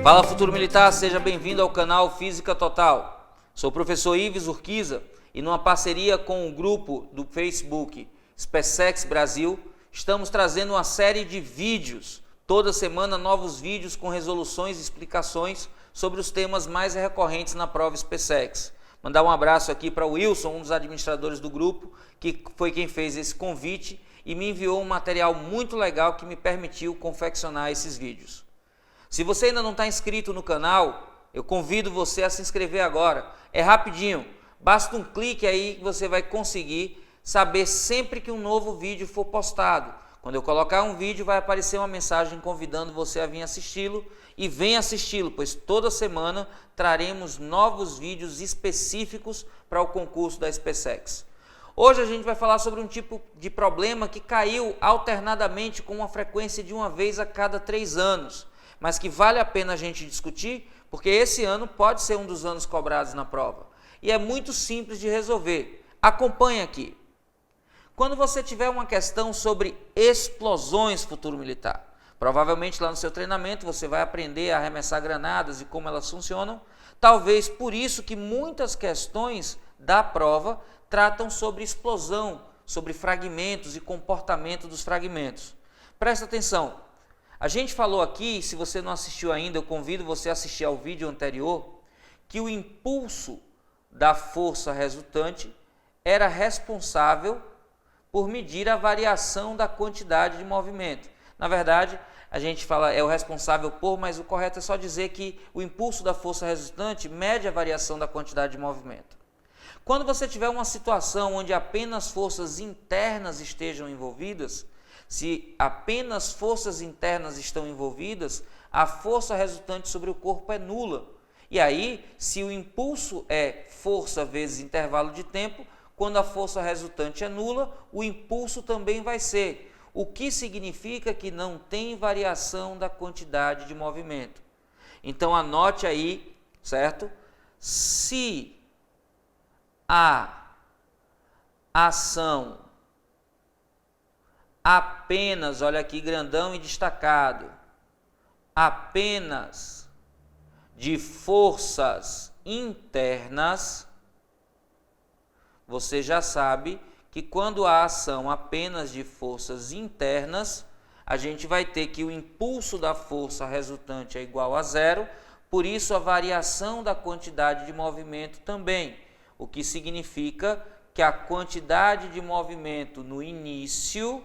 Fala Futuro Militar, seja bem-vindo ao canal Física Total. Sou o professor Ives Urquiza e numa parceria com o grupo do Facebook SpaceX Brasil, estamos trazendo uma série de vídeos, toda semana novos vídeos com resoluções e explicações sobre os temas mais recorrentes na prova SpaceX. Mandar um abraço aqui para o Wilson, um dos administradores do grupo, que foi quem fez esse convite e me enviou um material muito legal que me permitiu confeccionar esses vídeos. Se você ainda não está inscrito no canal, eu convido você a se inscrever agora. É rapidinho, basta um clique aí que você vai conseguir saber sempre que um novo vídeo for postado. Quando eu colocar um vídeo, vai aparecer uma mensagem convidando você a vir assisti-lo e venha assisti-lo, pois toda semana traremos novos vídeos específicos para o concurso da SpaceX. Hoje a gente vai falar sobre um tipo de problema que caiu alternadamente com uma frequência de uma vez a cada 3 anos. Mas que vale a pena a gente discutir, porque esse ano pode ser um dos anos cobrados na prova. E é muito simples de resolver. Acompanhe aqui. Quando você tiver uma questão sobre explosões futuro militar, provavelmente lá no seu treinamento você vai aprender a arremessar granadas e como elas funcionam. Talvez por isso que muitas questões da prova tratam sobre explosão, sobre fragmentos e comportamento dos fragmentos. Presta atenção. A gente falou aqui, se você não assistiu ainda, eu convido você a assistir ao vídeo anterior, que o impulso da força resultante era responsável por medir a variação da quantidade de movimento. Na verdade, a gente fala é o responsável por, mas o correto é só dizer que o impulso da força resultante mede a variação da quantidade de movimento. Quando você tiver uma situação onde apenas forças internas estejam envolvidas, se apenas forças internas estão envolvidas, a força resultante sobre o corpo é nula. E aí, se o impulso é força vezes intervalo de tempo, quando a força resultante é nula, o impulso também vai ser. O que significa que não tem variação da quantidade de movimento. Então, anote aí, certo? Se a ação apenas, olha aqui grandão e destacado, apenas de forças internas, você já sabe que quando a ação apenas de forças internas, a gente vai ter que o impulso da força resultante é igual a 0, por isso a variação da quantidade de movimento também, o que significa que a quantidade de movimento no início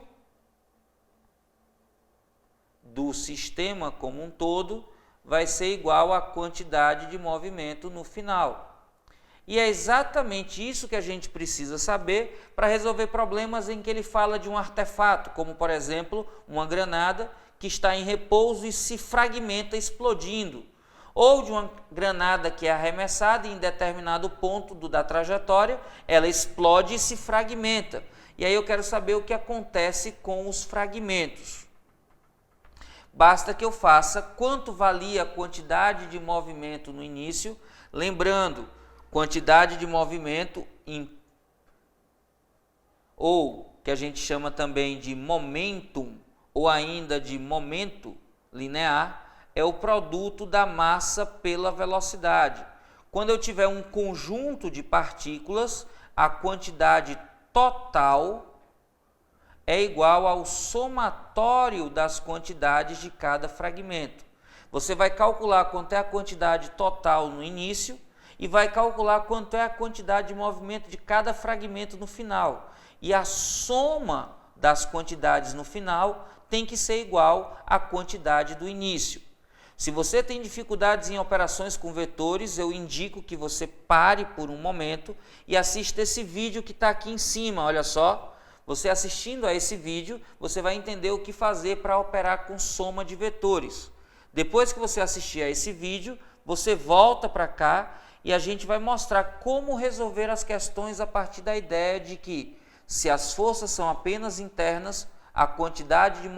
do sistema como um todo vai ser igual à quantidade de movimento no final. E é exatamente isso que a gente precisa saber para resolver problemas em que ele fala de um artefato, como por exemplo, uma granada que está em repouso e se fragmenta explodindo, ou de uma granada que é arremessada e em determinado ponto da trajetória, ela explode e se fragmenta. E aí eu quero saber o que acontece com os fragmentos. Basta que eu faça quanto valia a quantidade de movimento no início, lembrando, quantidade de movimento ou que a gente chama também de momentum, ou ainda de momento linear, é o produto da massa pela velocidade. Quando eu tiver um conjunto de partículas, a quantidade total é igual ao somatório das quantidades de cada fragmento. Você vai calcular quanto é a quantidade total no início e vai calcular quanto é a quantidade de movimento de cada fragmento no final. E a soma das quantidades no final tem que ser igual à quantidade do início. Se você tem dificuldades em operações com vetores, eu indico que você pare por um momento e assista esse vídeo que está aqui em cima, olha só. Você assistindo a esse vídeo, você vai entender o que fazer para operar com soma de vetores. Depois que você assistir a esse vídeo, você volta para cá e a gente vai mostrar como resolver as questões a partir da ideia de que, se as forças são apenas internas, a quantidade de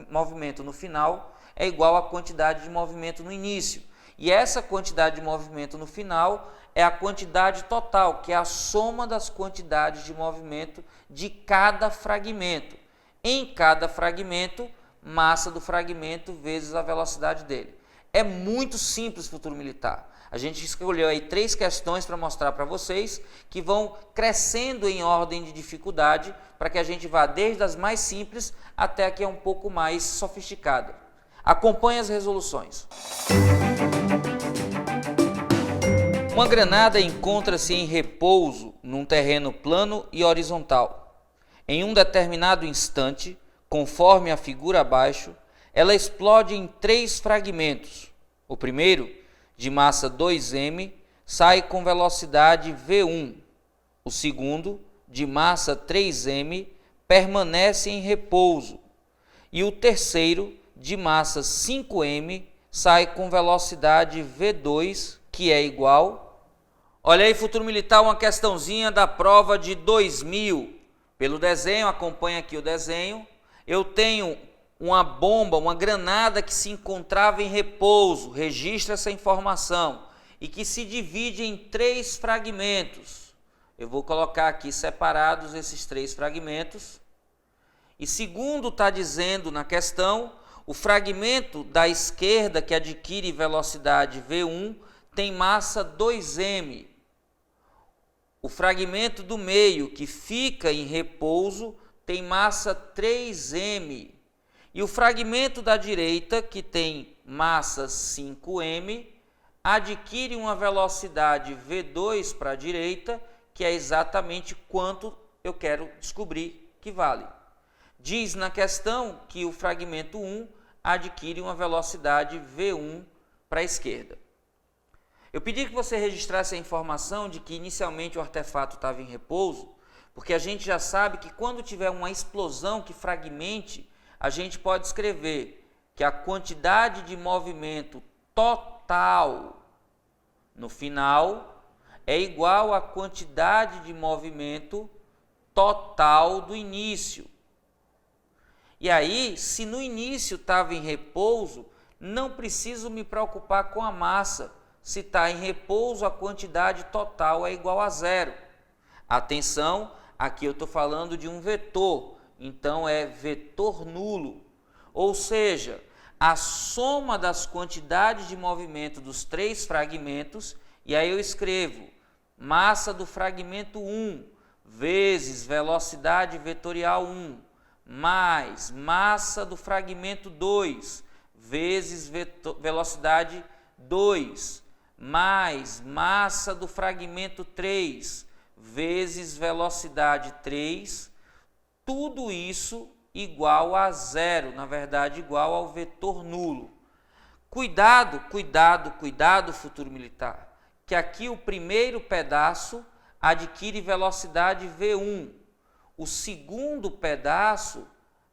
movimento no final é igual à quantidade de movimento no início. E essa quantidade de movimento no final é a quantidade total, que é a soma das quantidades de movimento de cada fragmento. Em cada fragmento, massa do fragmento vezes a velocidade dele. É muito simples, futuro militar. A gente escolheu aí 3 questões para mostrar para vocês, que vão crescendo em ordem de dificuldade, para que a gente vá desde as mais simples até a que é um pouco mais sofisticada. Acompanhe as resoluções. Uma granada encontra-se em repouso num terreno plano e horizontal. Em um determinado instante, conforme a figura abaixo, ela explode em 3 fragmentos. O primeiro, de massa 2m, sai com velocidade v1. O segundo, de massa 3m, permanece em repouso. E o terceiro, de massa 5m, sai com velocidade v2, que é igual... Olha aí, futuro militar, uma questãozinha da prova de 2000. Pelo desenho, acompanha aqui o desenho. Eu tenho uma bomba, uma granada que se encontrava em repouso, registra essa informação, e que se divide em 3 fragmentos. Eu vou colocar aqui separados esses 3 fragmentos. E segundo está dizendo na questão, o fragmento da esquerda, que adquire velocidade v1, tem massa 2m. O fragmento do meio, que fica em repouso, tem massa 3m. E o fragmento da direita, que tem massa 5m, adquire uma velocidade v2 para a direita, que é exatamente quanto eu quero descobrir que vale. Diz na questão que o fragmento 1 adquire uma velocidade v1 para a esquerda. Eu pedi que você registrasse a informação de que inicialmente o artefato estava em repouso, porque a gente já sabe que quando tiver uma explosão que fragmente, a gente pode escrever que a quantidade de movimento total no final é igual à quantidade de movimento total do início. E aí, se no início estava em repouso, não preciso me preocupar com a massa. Se está em repouso, a quantidade total é igual a 0. Atenção, aqui eu estou falando de um vetor, então é vetor nulo. Ou seja, a soma das quantidades de movimento dos 3 fragmentos, e aí eu escrevo massa do fragmento 1 vezes velocidade vetorial 1, mais massa do fragmento 2 vezes velocidade 2, mais massa do fragmento 3 vezes velocidade 3, tudo isso igual a 0, na verdade igual ao vetor nulo. Cuidado, cuidado, cuidado, futuro militar, que aqui o primeiro pedaço adquire velocidade v1, o segundo pedaço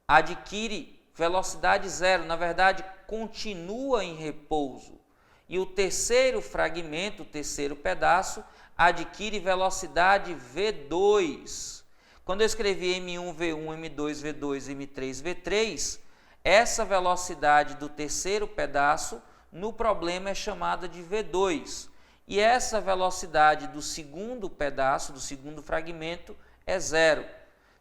adquire velocidade 0, na verdade continua em repouso. E o terceiro fragmento, o terceiro pedaço, adquire velocidade v2. Quando eu escrevi M1, V1, M2, V2, M3, V3, essa velocidade do terceiro pedaço, no problema é chamada de V2. E essa velocidade do segundo pedaço, do segundo fragmento, é 0.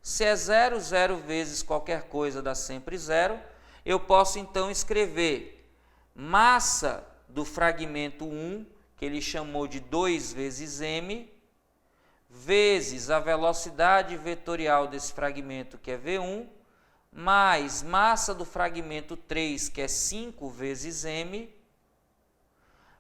Se é 0, 0 vezes qualquer coisa dá sempre 0, eu posso então escrever massa do fragmento 1, que ele chamou de 2 vezes m, vezes a velocidade vetorial desse fragmento, que é v1, mais massa do fragmento 3, que é 5 vezes m,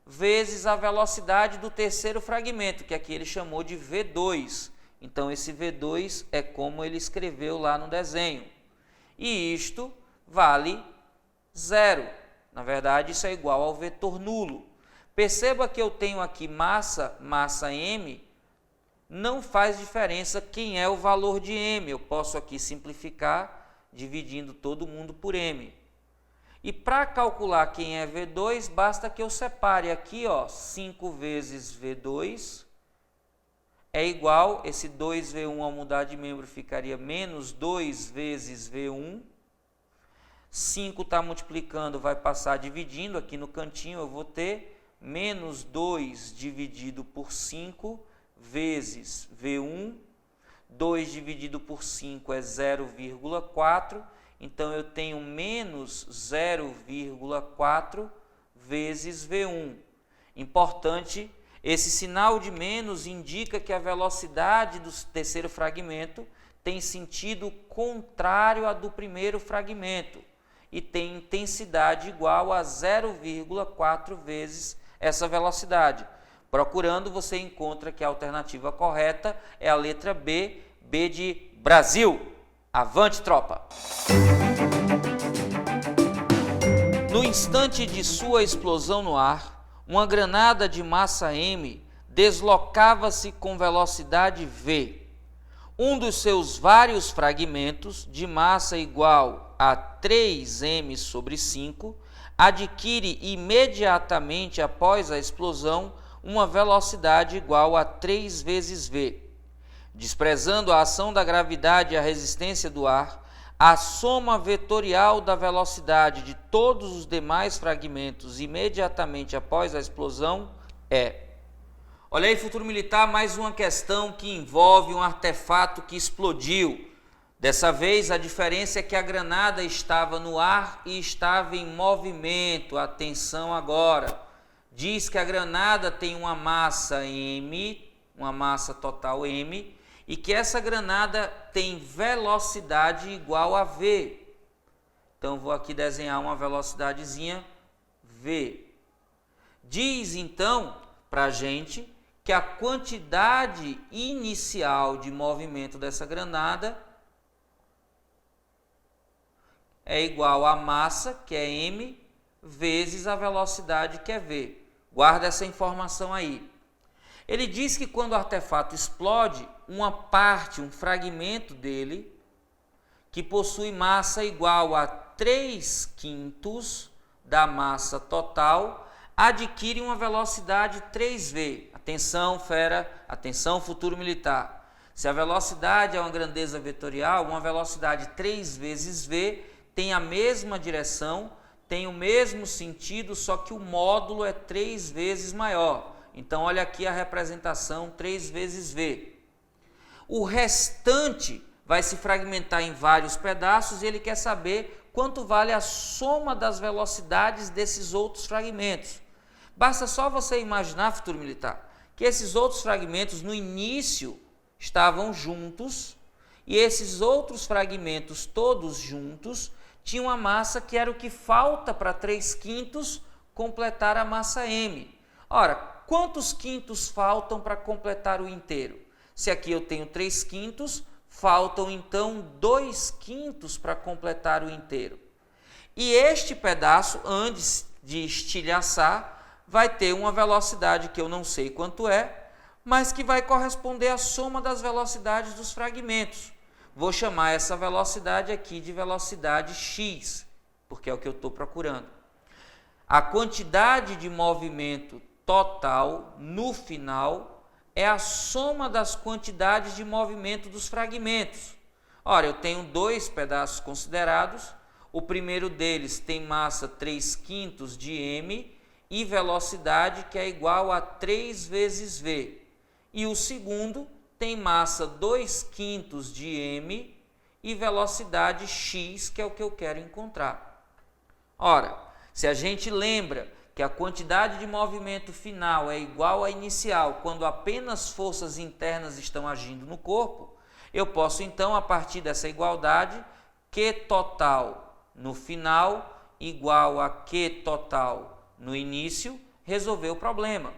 vezes a velocidade do terceiro fragmento, que aqui ele chamou de v2. Então, esse v2 é como ele escreveu lá no desenho. E isto vale 0. Na verdade, isso é igual ao vetor nulo. Perceba que eu tenho aqui massa m, não faz diferença quem é o valor de m. Eu posso aqui simplificar dividindo todo mundo por m. E para calcular quem é V2, basta que eu separe aqui, ó, 5 vezes V2 é igual, esse 2V1 ao mudar de membro ficaria menos 2 vezes V1. 5 está multiplicando, vai passar dividindo, aqui no cantinho eu vou ter menos 2 dividido por 5 vezes V1. 2 dividido por 5 é 0,4. então eu tenho menos 0,4 vezes V1. Importante, esse sinal de menos indica que a velocidade do terceiro fragmento tem sentido contrário à do primeiro fragmento e tem intensidade igual a 0,4 vezes essa velocidade. Procurando, você encontra que a alternativa correta é a letra B, B de Brasil. Avante, tropa! No instante de sua explosão no ar, uma granada de massa m deslocava-se com velocidade v. Um dos seus vários fragmentos, de massa igual a 3m sobre 5, adquire imediatamente após a explosão uma velocidade igual a 3 vezes v. Desprezando a ação da gravidade e a resistência do ar, a soma vetorial da velocidade de todos os demais fragmentos imediatamente após a explosão é... Olha aí, futuro militar, mais uma questão que envolve um artefato que explodiu. Dessa vez, a diferença é que a granada estava no ar e estava em movimento. Atenção agora. Diz que a granada tem uma massa m, uma massa total m, e que essa granada tem velocidade igual a v. Então, vou aqui desenhar uma velocidadezinha v. Diz, então, para a gente que a quantidade inicial de movimento dessa granada é igual à massa, que é m, vezes a velocidade, que é v. Guarda essa informação aí. Ele diz que quando o artefato explode, uma parte, um fragmento dele, que possui massa igual a 3/5 da massa total, adquire uma velocidade 3v. Atenção, fera, atenção, futuro militar. Se a velocidade é uma grandeza vetorial, uma velocidade 3 vezes v tem a mesma direção, tem o mesmo sentido, só que o módulo é 3 vezes maior. Então, olha aqui a representação 3 vezes v. O restante vai se fragmentar em vários pedaços e ele quer saber quanto vale a soma das velocidades desses outros fragmentos. Basta só você imaginar, futuro militar, que esses outros fragmentos no início estavam juntos e esses outros fragmentos todos juntos tinham uma massa que era o que falta para 3/5 completar a massa m. Ora, quantos quintos faltam para completar o inteiro? Se aqui eu tenho 3/5, faltam então 2/5 para completar o inteiro. E este pedaço, antes de estilhaçar, vai ter uma velocidade que eu não sei quanto é, mas que vai corresponder à soma das velocidades dos fragmentos. Vou chamar essa velocidade aqui de velocidade x, porque é o que eu estou procurando. A quantidade de movimento total no final é a soma das quantidades de movimento dos fragmentos. Ora, eu tenho dois pedaços considerados. O primeiro deles tem massa 3/5 de m e velocidade que é igual a 3 vezes v. E o segundo tem massa 2/5 de m e velocidade x, que é o que eu quero encontrar. Ora, se a gente lembra que a quantidade de movimento final é igual à inicial quando apenas forças internas estão agindo no corpo, eu posso então, a partir dessa igualdade, Q total no final igual a Q total no início, resolver o problema.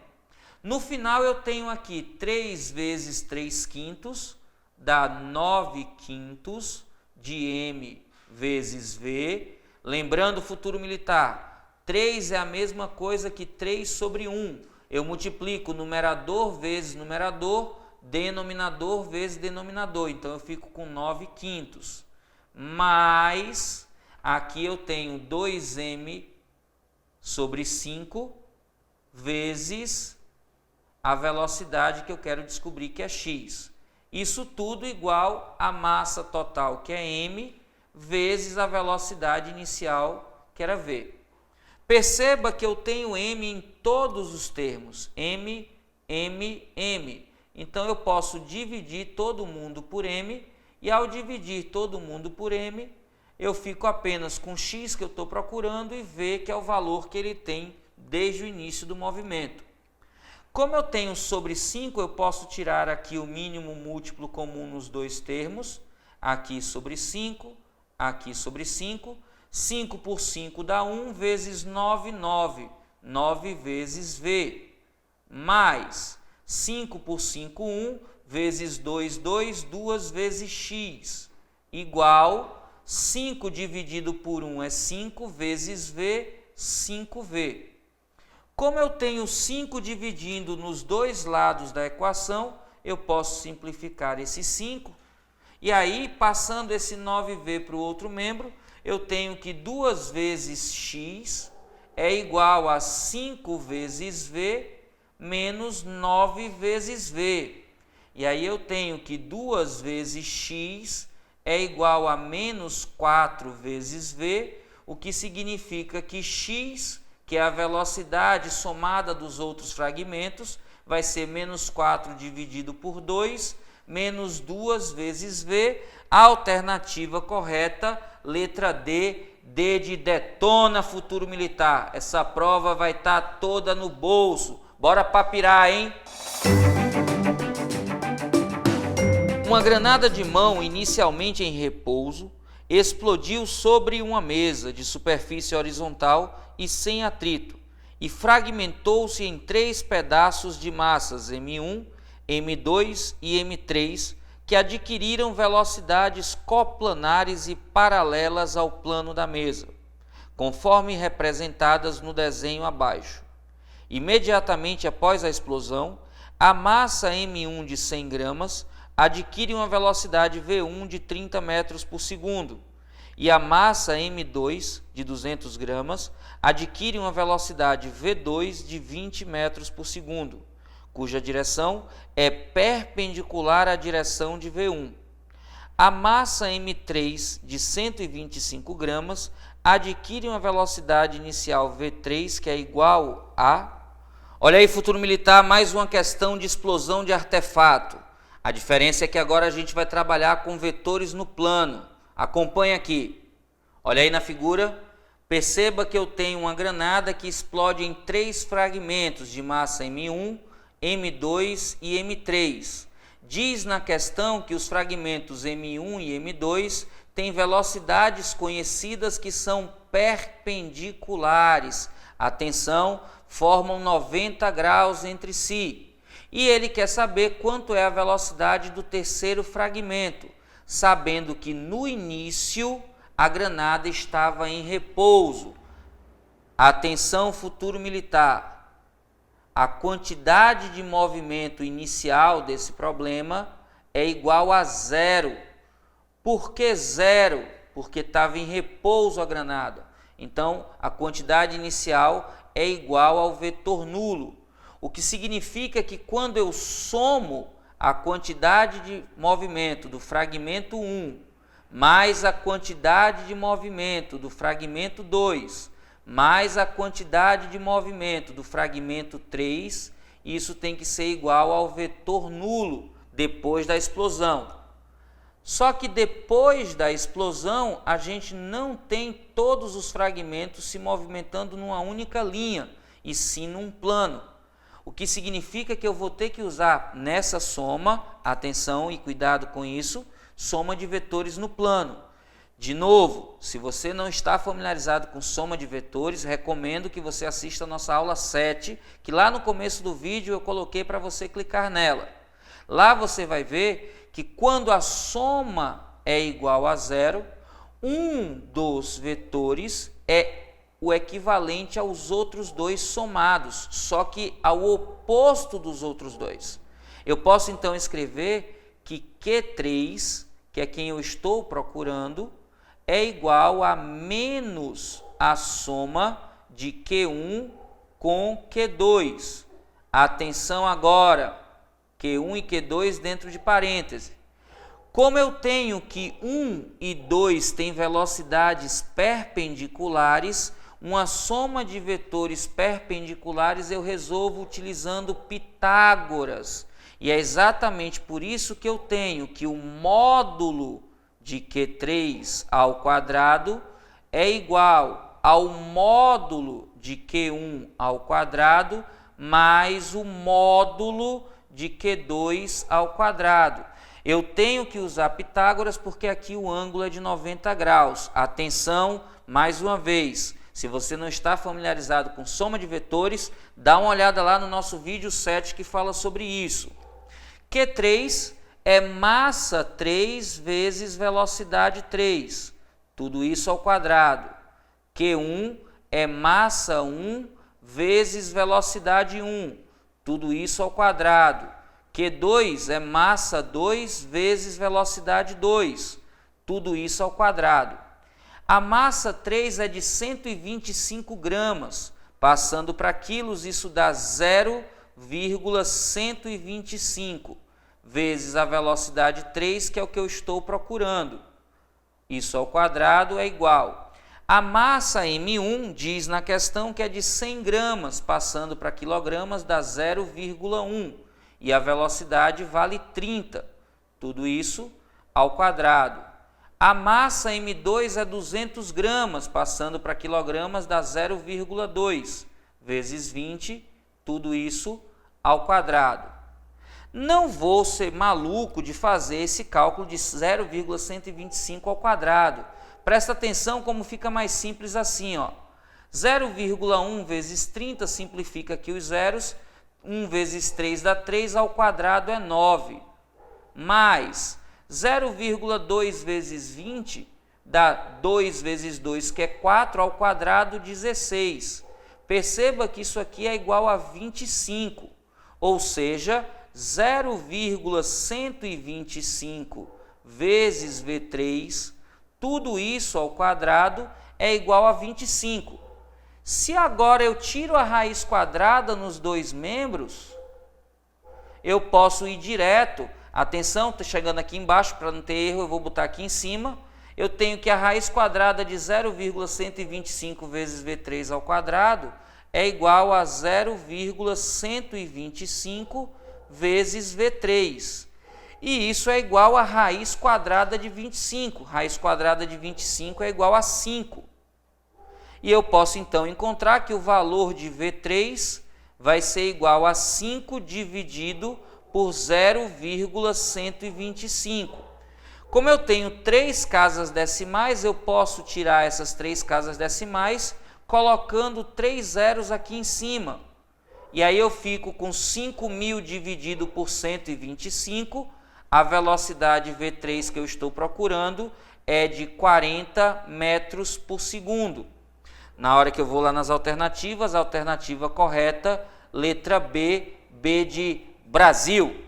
No final eu tenho aqui 3 vezes 3/5 dá 9/5 de m vezes v. Lembrando, futuro militar, 3 é a mesma coisa que 3 sobre 1. Eu multiplico numerador vezes numerador, denominador vezes denominador. Então eu fico com 9/5. Mas aqui eu tenho 2m sobre 5 vezes a velocidade que eu quero descobrir, que é x. Isso tudo igual a massa total, que é m, vezes a velocidade inicial, que era v. Perceba que eu tenho m em todos os termos, m, m, m. Então eu posso dividir todo mundo por m, e ao dividir todo mundo por m, eu fico apenas com x que eu estou procurando e v, que é o valor que ele tem desde o início do movimento. Como eu tenho sobre 5, eu posso tirar aqui o mínimo múltiplo comum nos dois termos, aqui sobre 5, aqui sobre 5. 5 por 5 dá 1, vezes 9, 9. 9 vezes v, mais 5 por 5, 1, vezes 2, 2, 2 vezes x, igual 5 dividido por 1 é 5, vezes v, 5v. Como eu tenho 5 dividindo nos dois lados da equação, eu posso simplificar esse 5. E aí, passando esse 9v para o outro membro, eu tenho que 2 vezes x é igual a 5 vezes v menos 9 vezes v. E aí eu tenho que 2 vezes x é igual a menos 4 vezes v, o que significa que x, que é a velocidade somada dos outros fragmentos, vai ser menos 4 dividido por 2, menos 2 vezes v. A alternativa correta, letra D, D de detona futuro militar. Essa prova vai estar toda no bolso. Bora papirar, hein? Uma granada de mão, inicialmente em repouso, explodiu sobre uma mesa de superfície horizontal e sem atrito, e fragmentou-se em 3 pedaços de massas M1, M2 e M3, que adquiriram velocidades coplanares e paralelas ao plano da mesa, conforme representadas no desenho abaixo. Imediatamente após a explosão, a massa M1 de 100 gramas adquire uma velocidade V1 de 30 metros por segundo, e a massa M2 de 200 gramas adquire uma velocidade V2 de 20 metros por segundo, cuja direção é perpendicular à direção de V1. A massa M3 de 125 gramas adquire uma velocidade inicial V3 que é igual a... Olha aí, futuro militar, mais uma questão de explosão de artefato. A diferença é que agora a gente vai trabalhar com vetores no plano. Acompanha aqui. Olha aí na figura. Perceba que eu tenho uma granada que explode em 3 fragmentos de massa M1, M2 e M3. Diz na questão que os fragmentos M1 e M2 têm velocidades conhecidas que são perpendiculares. Atenção, formam 90 graus entre si. E ele quer saber quanto é a velocidade do terceiro fragmento, sabendo que no início a granada estava em repouso. Atenção, futuro militar. A quantidade de movimento inicial desse problema é igual a 0. Por que 0? Porque estava em repouso a granada. Então, a quantidade inicial é igual ao vetor nulo. O que significa que quando eu somo a quantidade de movimento do fragmento 1 mais a quantidade de movimento do fragmento 2 mais a quantidade de movimento do fragmento 3, isso tem que ser igual ao vetor nulo depois da explosão. Só que depois da explosão, a gente não tem todos os fragmentos se movimentando numa única linha, e sim num plano. O que significa que eu vou ter que usar nessa soma, atenção e cuidado com isso, soma de vetores no plano. De novo, se você não está familiarizado com soma de vetores, recomendo que você assista a nossa aula 7, que lá no começo do vídeo eu coloquei para você clicar nela. Lá você vai ver que quando a soma é igual a 0, um dos vetores é o equivalente aos outros dois somados, só que ao oposto dos outros dois. Eu posso então escrever que Q3, que é quem eu estou procurando, é igual a menos a soma de Q1 com Q2. Atenção agora, Q1 e Q2 dentro de parênteses. Como eu tenho que 1 e 2 têm velocidades perpendiculares, uma soma de vetores perpendiculares eu resolvo utilizando Pitágoras. E é exatamente por isso que eu tenho que o módulo de Q3 ao quadrado é igual ao módulo de Q1 ao quadrado mais o módulo de Q2 ao quadrado. Eu tenho que usar Pitágoras porque aqui o ângulo é de 90 graus. Atenção, mais uma vez, se você não está familiarizado com soma de vetores, dá uma olhada lá no nosso vídeo 7 que fala sobre isso. Q3 é massa 3 vezes velocidade 3, tudo isso ao quadrado. Q1 é massa 1 vezes velocidade 1, tudo isso ao quadrado. Q2 é massa 2 vezes velocidade 2, tudo isso ao quadrado. A massa 3 é de 125 gramas, passando para quilos, isso dá 0,125 vezes a velocidade 3, que é o que eu estou procurando. Isso ao quadrado é igual. A massa M1 diz na questão que é de 100 gramas, passando para quilogramas dá 0,1. E a velocidade vale 30, tudo isso ao quadrado. A massa M2 é 200 gramas, passando para quilogramas dá 0,2, vezes 20, tudo isso ao quadrado. Não vou ser maluco de fazer esse cálculo de 0,125 ao quadrado. Presta atenção como fica mais simples assim, ó. 0,1 vezes 30, simplifica aqui os zeros, 1 vezes 3 dá 3, ao quadrado é 9, mais 0,2 vezes 20 dá 2 vezes 2, que é 4, ao quadrado 16. Perceba que isso aqui é igual a 25, ou seja, 0,125 vezes V3, tudo isso ao quadrado é igual a 25. Se agora eu tiro a raiz quadrada nos dois membros, eu posso ir direto. Atenção, estou chegando aqui embaixo, para não ter erro, eu vou botar aqui em cima. Eu tenho que a raiz quadrada de 0,125 vezes V3 ao quadrado é igual a 0,125 vezes V3. E isso é igual a raiz quadrada de 25. Raiz quadrada de 25 é igual a 5. E eu posso então encontrar que o valor de V3 vai ser igual a 5 dividido por 0,125. Como eu tenho 3 casas decimais, eu posso tirar essas 3 casas decimais colocando 3 zeros aqui em cima. E aí eu fico com 5.000 dividido por 125, a velocidade V3 que eu estou procurando é de 40 metros por segundo. Na hora que eu vou lá nas alternativas, a alternativa correta, letra B, B de Brasil.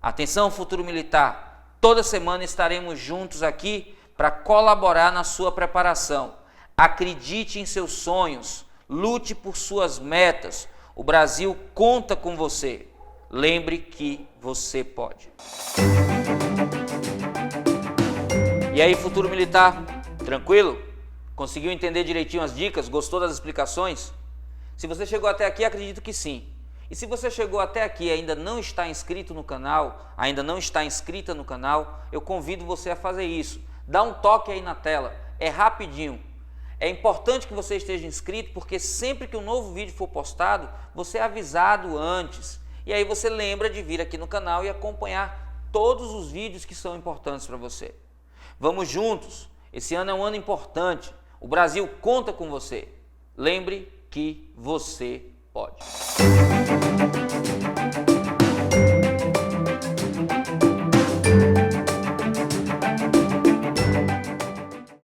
Atenção, futuro militar, toda semana estaremos juntos aqui para colaborar na sua preparação. Acredite em seus sonhos, lute por suas metas. O Brasil conta com você. Lembre que você pode. E aí, futuro militar, tranquilo? Conseguiu entender direitinho as dicas? Gostou das explicações? Se você chegou até aqui, acredito que sim. E se você chegou até aqui e ainda não está inscrito no canal, ainda não está inscrita no canal, eu convido você a fazer isso. Dá um toque aí na tela, é rapidinho. É importante que você esteja inscrito, porque sempre que um novo vídeo for postado, você é avisado antes. E aí você lembra de vir aqui no canal e acompanhar todos os vídeos que são importantes para você. Vamos juntos, esse ano é um ano importante. O Brasil conta com você. Lembre que você pode.